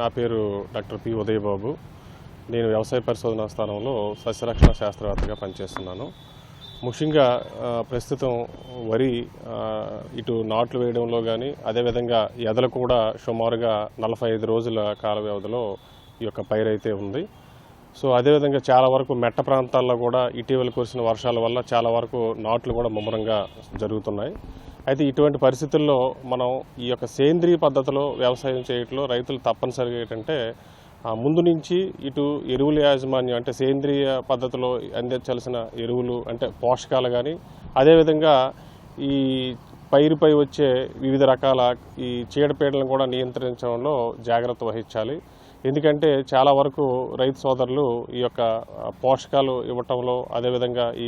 నా పేరు doctor P Udaybabu. నేను వ్యవసాయ పరిశోధనా స్థానంలో సస్యరక్షణ శాస్త్రవేత్తగా పనిచేస్తున్నాను. ముఖ్యంగా ప్రస్తుతం వరి ఇటు నాట్లు వేయడంలో కానీ అదేవిధంగా ఎదలు కూడా సుమారుగా 45 రోజుల కాల వ్యవధిలో ఈ యొక్క పైరైతే ఉంది. సో అదేవిధంగా చాలా వరకు మెట్ట ప్రాంతాల్లో కూడా ఇటీవల కురిసిన వర్షాల వల్ల చాలా వరకు నాట్లు కూడా ముమ్మరంగా జరుగుతున్నాయి. అయితే ఇటువంటి పరిస్థితుల్లో మనం ఈ యొక్క సేంద్రియ పద్ధతిలో వ్యవసాయం చేయడంలో రైతులు తప్పనిసరిగా ఏంటంటే ముందు నుంచి ఇటు ఎరువుల యాజమాన్యం అంటే సేంద్రియ పద్ధతిలో అందించాల్సిన ఎరువులు అంటే పోషకాలు కానీ అదేవిధంగా ఈ పైరుపై వచ్చే వివిధ రకాల ఈ చీడపీడలను కూడా నియంత్రించడంలో జాగ్రత్త వహించాలి. ఎందుకంటే చాలా వరకు రైతు సోదరులు ఈ యొక్క పోషకాలు ఇవ్వటంలో అదేవిధంగా ఈ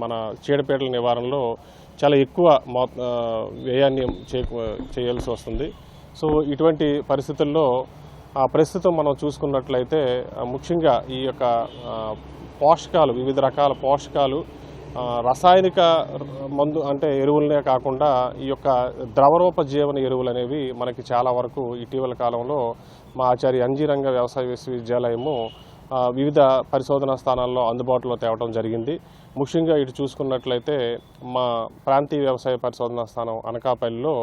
మన చీడపీడల నివారణలో చాలా ఎక్కువ వ్యయాన్ని చేయాల్సి వస్తుంది. సో ఇటువంటి పరిస్థితుల్లో ప్రస్తుతం మనం చూసుకున్నట్లయితే ముఖ్యంగా ఈ యొక్క పోషకాలు వివిధ రకాల పోషకాలు రసాయనిక మందు అంటే ఎరువులనే కాకుండా ఈ యొక్క ద్రవరూప జీవన ఎరువులు అనేవి మనకి చాలా వరకు ఇటీవల కాలంలో మా ఆచార్య అంజీరంగ వ్యవసాయ విశ్వవిద్యాలయము వివిధ పరిశోధనా స్థానాల్లో అందుబాటులో తేవడం జరిగింది. ముఖ్యంగా ఇటు చూసుకున్నట్లయితే మా ప్రాంతీయ వ్యవసాయ పరిశోధనా స్థానం అనకాపల్లిలో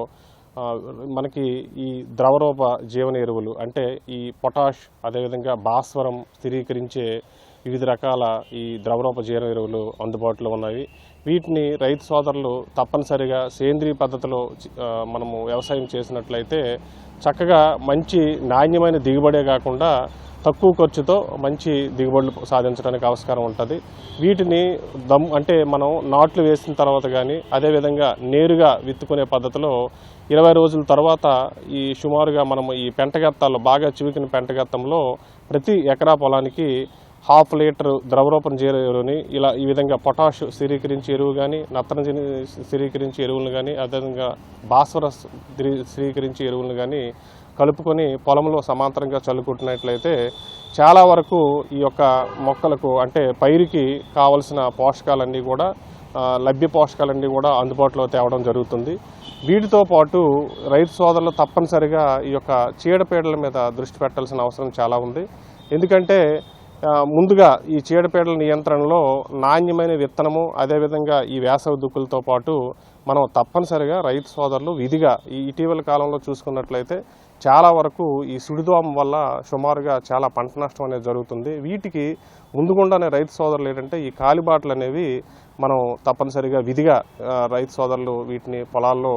మనకి ఈ ద్రవరూప జీవన ఎరువులు అంటే ఈ పొటాష్ అదేవిధంగా భాస్వరం స్థిరీకరించే వివిధ రకాల ఈ ద్రవరూప జీవన ఎరువులు అందుబాటులో ఉన్నాయి. వీటిని రైతు సోదరులు తప్పనిసరిగా సేంద్రియ పద్ధతిలో మనము వ్యవసాయం చేసినట్లయితే చక్కగా మంచి నాణ్యమైన దిగుబడే కాకుండా తక్కువ ఖర్చుతో మంచి దిగుబడులు సాధించడానికి ఆస్కారం ఉంటుంది. వీటిని అంటే మనం నాట్లు వేసిన తర్వాత కానీ అదేవిధంగా నేరుగా విత్తుకునే పద్ధతిలో 20 రోజుల తర్వాత ఈ సుమారుగా మనము ఈ పెంటగత్తాల్లో బాగా చివికిన పెంటగత్తంలో ప్రతి ఎకరా పొలానికి 1/2 లీటర్ ద్రవరూపం జీవ ఎరువుని ఇలా ఈ విధంగా పొటాష్ స్థిరీకరించే ఎరువు కానీ నత్రజని స్థిరీకరించే ఎరువులను కానీ అదేవిధంగా భాస్వరస్ స్థిరీకరించే ఎరువులను కానీ కలుపుకొని పొలంలో సమాంతరంగా చల్లుకుంటున్నట్లయితే చాలా వరకు ఈ యొక్క మొక్కలకు అంటే పైరుకి కావలసిన పోషకాలన్నీ కూడా లభ్య పోషకాలన్నీ కూడా అందుబాటులో తేవడం జరుగుతుంది. వీటితో పాటు రైతు సోదరులు తప్పనిసరిగా ఈ యొక్క చీడపీడల మీద దృష్టి పెట్టాల్సిన అవసరం చాలా ఉంది. ఎందుకంటే ముందుగా ఈ చీడపీడల నియంత్రణలో నాణ్యమైన విత్తనము అదేవిధంగా ఈ వేసవి దుక్కులతో పాటు మనం తప్పనిసరిగా రైతు సోదరులు విధిగా ఈ ఇటీవల కాలంలో చూసుకున్నట్లయితే చాలా వరకు ఈ సుడిదోమ వల్ల సుమారుగా చాలా పంట నష్టం అనేది జరుగుతుంది. వీటికి ముందుగుండానే రైతు సోదరులు ఏంటంటే ఈ కాలిబాటలు అనేవి మనం తప్పనిసరిగా విధిగా రైతు సోదరులు వీటిని పొలాల్లో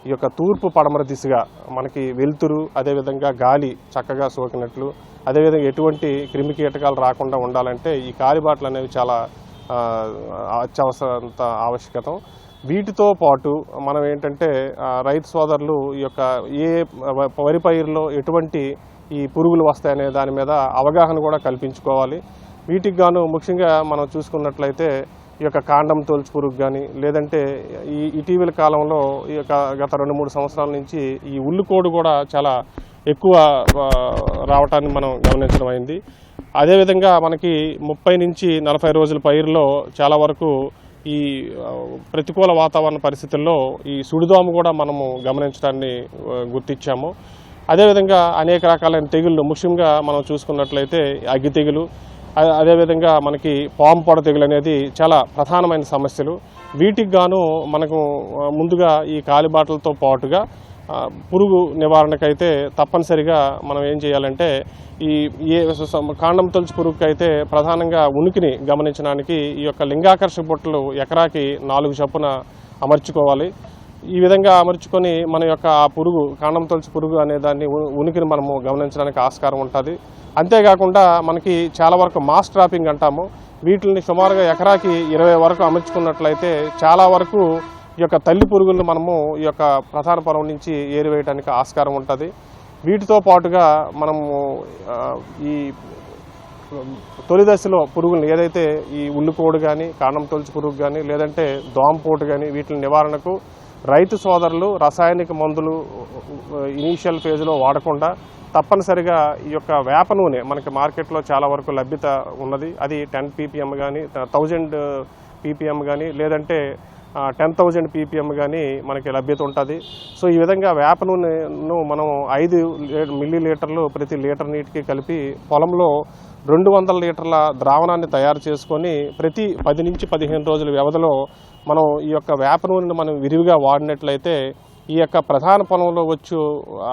ఈ యొక్క తూర్పు పడమర దిశగా మనకి వెలుతురు అదేవిధంగా గాలి చక్కగా సోకినట్లు అదేవిధంగా ఎటువంటి క్రిమి కీటకాలు రాకుండా ఉండాలంటే ఈ కాలిబాటలు అనేవి చాలా అత్యవసరంత ఆవశ్యకత. వీటితో పాటు మనం ఏంటంటే రైతు సోదరులు ఈ యొక్క ఏ వరి పైరులో ఎటువంటి ఈ పురుగులు వస్తాయనే దాని మీద అవగాహన కూడా కల్పించుకోవాలి. వీటికి గాను ముఖ్యంగా మనం చూసుకున్నట్లయితే ఈ యొక్క కాండం తొలుచు పురుగు కానీ లేదంటే ఈ ఇటీవల కాలంలో ఈ యొక్క గత 2-3 సంవత్సరాల నుంచి ఈ ఉల్లికోడు కూడా చాలా ఎక్కువ రావటాన్ని మనం గమనించడం అయింది. అదేవిధంగా మనకి 30 నుంచి 40 రోజుల పైరులో చాలా వరకు ఈ ప్రతికూల వాతావరణ పరిస్థితుల్లో ఈ సుడిదోమ కూడా మనము గమనించడాన్ని గుర్తించాము. అదేవిధంగా అనేక రకాలైన తెగుళ్ళు ముఖ్యంగా మనం చూసుకున్నట్లయితే అగ్గి తెగులు అదేవిధంగా మనకి పాము పొడ తెగులు అనేది చాలా ప్రధానమైన సమస్యలు. వీటికి గాను మనకు ముందుగా ఈ కాలిబాటలతో పాటుగా పురుగు నివారణకైతే తప్పనిసరిగా మనం ఏం చేయాలంటే ఈ కాండం తొలుచు పురుగుకి అయితే ప్రధానంగా ఉనికిని గమనించడానికి ఈ యొక్క లింగాకర్షక బుట్టలు ఎకరాకి 4 చొప్పున అమర్చుకోవాలి. ఈ విధంగా అమర్చుకొని మన యొక్క ఆ పురుగు కాండం తొలుచు పురుగు అనే దాన్ని ఉనికిని మనము గమనించడానికి ఆస్కారం ఉంటుంది. అంతేకాకుండా మనకి చాలా వరకు మాస్ ట్రాపింగ్ అంటాము. వీటిని సుమారుగా ఎకరాకి 20 వరకు అమర్చుకున్నట్లయితే చాలా వరకు ఈ యొక్క తల్లి పురుగులను మనము ఈ యొక్క ప్రధాన పొలం నుంచి ఏరివేయడానికి ఆస్కారం ఉంటుంది. వీటితో పాటుగా మనము ఈ తొలి దశలో పురుగులను ఏదైతే ఈ ఉల్లికోడు కానీ కాండం తొలుచు పురుగు కానీ లేదంటే దోమపోటు కానీ వీటి నివారణకు రైతు సోదరులు రసాయనిక మందులు ఇనీషియల్ ఫేజ్లో వాడకుండా తప్పనిసరిగా ఈ యొక్క వేప నూనె మనకి మార్కెట్లో చాలా వరకు లభ్యత ఉన్నది. అది 10 ppm కానీ 1000 ppm కానీ లేదంటే 10,000 ppm కానీ మనకి లభ్యత ఉంటుంది. సో ఈ విధంగా వేప నూనెను మనం 5 మిల్లీలీటర్లు ప్రతి లీటర్ నీటికి కలిపి పొలంలో 200 లీటర్ల ద్రావణాన్ని తయారు చేసుకొని ప్రతి 10 నుంచి 15 రోజుల వ్యవధిలో మనం ఈ యొక్క వేప నూనెను మనం విరివిగా వాడినట్లయితే ఈ యొక్క ప్రధాన పొలంలో వచ్చు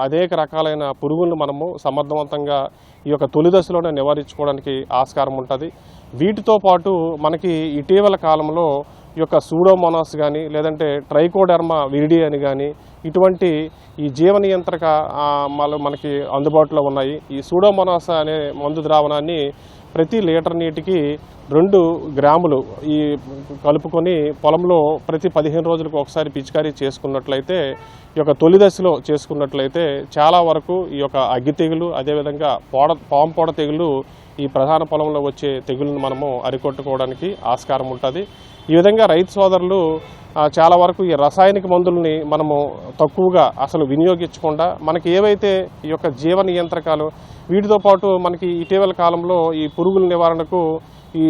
అనేక రకాలైన పురుగులను మనము సమర్థవంతంగా ఈ యొక్క తొలి దశలోనే నివారించుకోవడానికి ఆస్కారం ఉంటుంది. వీటితో పాటు మనకి ఇటీవల కాలంలో ఈ యొక్క సూడోమోనాస్ కానీ లేదంటే ట్రైకోడెర్మా విరిడి అని కానీ ఇటువంటి ఈ జీవ నియంత్రక మనకి అందుబాటులో ఉన్నాయి. ఈ సూడోమోనాస్ అనే మందు ద్రావణాన్ని ప్రతి లీటర్ నీటికి 2 గ్రాములు ఈ కలుపుకొని పొలంలో ప్రతి 15 రోజులకు ఒకసారి పిచికారీ చేసుకున్నట్లయితే ఈ యొక్క తొలి దశలో చేసుకున్నట్లయితే చాలా వరకు ఈ యొక్క అగ్గి తెగులు అదేవిధంగా పాము పొడ తెగులు ఈ ప్రధాన పొలంలో వచ్చే తెగులను మనము అరికొట్టుకోవడానికి ఆస్కారం ఉంటుంది. ఈ విధంగా రైతు సోదరులు చాలా వరకు ఈ రసాయనిక మందుల్ని మనము తక్కువగా అసలు వినియోగించకుండా మనకి ఏవైతే ఈ యొక్క జీవ నియంత్రకాలు వీటితో పాటు మనకి ఇటీవల కాలంలో ఈ పురుగుల నివారణకు ఈ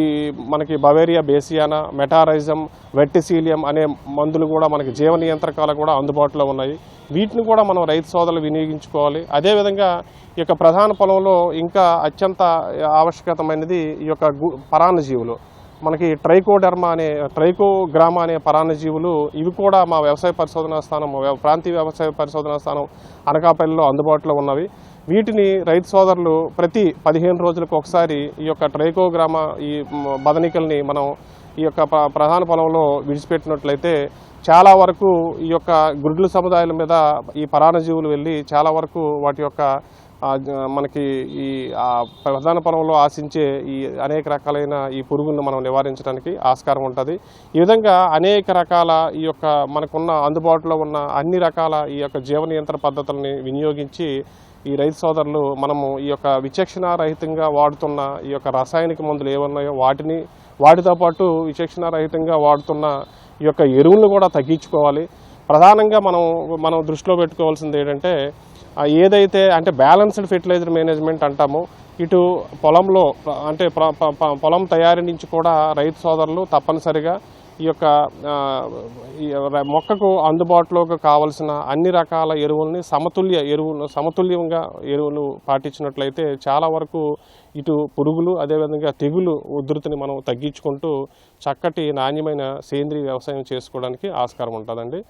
మనకి బవేరియా బేసియానా, మెటారైజం, వెట్టిసీలియం అనే మందులు కూడా మనకి జీవ నియంత్రకాలు కూడా అందుబాటులో ఉన్నాయి. వీటిని కూడా మనం రైతు సోదరులు వినియోగించుకోవాలి. అదేవిధంగా ఈ యొక్క ప్రధాన పొలంలో ఇంకా అత్యంత ఆవశ్యకతమైనది ఈ యొక్క పరాన్నజీవులు మనకి ట్రైకోగ్రామా అనే పరాన్నజీవులు ఇవి కూడా మా వ్యవసాయ పరిశోధనా స్థానం ప్రాంతీయ వ్యవసాయ పరిశోధనా స్థానం అనకాపల్లిలో అందుబాటులో ఉన్నవి. వీటిని రైతు సోదరులు ప్రతి 15 రోజులకు ఒకసారి ఈ యొక్క ట్రైకోగ్రామా ఈ బదనికల్ని మనం ఈ యొక్క ప్రధాన పొలంలో విడిచిపెట్టినట్లయితే చాలా వరకు ఈ యొక్క గుడ్ల సముదాయాల మీద ఈ పరాన్నజీవులు వెళ్ళి చాలా వరకు వాటి యొక్క మనకి ఈ ప్రధాన పొలంలో ఆశించే ఈ అనేక రకాలైన ఈ పురుగులను మనం నివారించడానికి ఆస్కారం ఉంటుంది. ఈ విధంగా అనేక రకాల ఈ యొక్క మనకున్న అందుబాటులో ఉన్న అన్ని రకాల ఈ యొక్క జీవ నియంత్రణ పద్ధతుల్ని వినియోగించి ఈ రైతు సోదరులు మనము ఈ యొక్క విచక్షణారహితంగా వాడుతున్న ఈ యొక్క రసాయనిక మందులు ఏమన్నాయో వాటితో పాటు విచక్షణారహితంగా వాడుతున్న ఈ యొక్క ఎరువులను కూడా తగ్గించుకోవాలి. ప్రధానంగా మనం దృష్టిలో పెట్టుకోవాల్సింది ఏంటంటే ఏదైతే అంటే బ్యాలెన్స్డ్ ఫెర్టిలైజర్ మేనేజ్మెంట్ అంటామో ఇటు పొలంలో అంటే పొలం తయారీ నుంచి కూడా రైతు సోదరులు తప్పనిసరిగా ఈ యొక్క మొక్కకు అందుబాటులోకి కావలసిన అన్ని రకాల ఎరువుల్ని సమతుల్యంగా ఎరువులు పాటించినట్లయితే చాలా వరకు ఇటు పురుగులు అదేవిధంగా తెగులు ఉధృతిని మనం తగ్గించుకుంటూ చక్కటి నాణ్యమైన సేంద్రీయ వ్యవసాయం చేసుకోవడానికి ఆస్కారం ఉంటుందండి.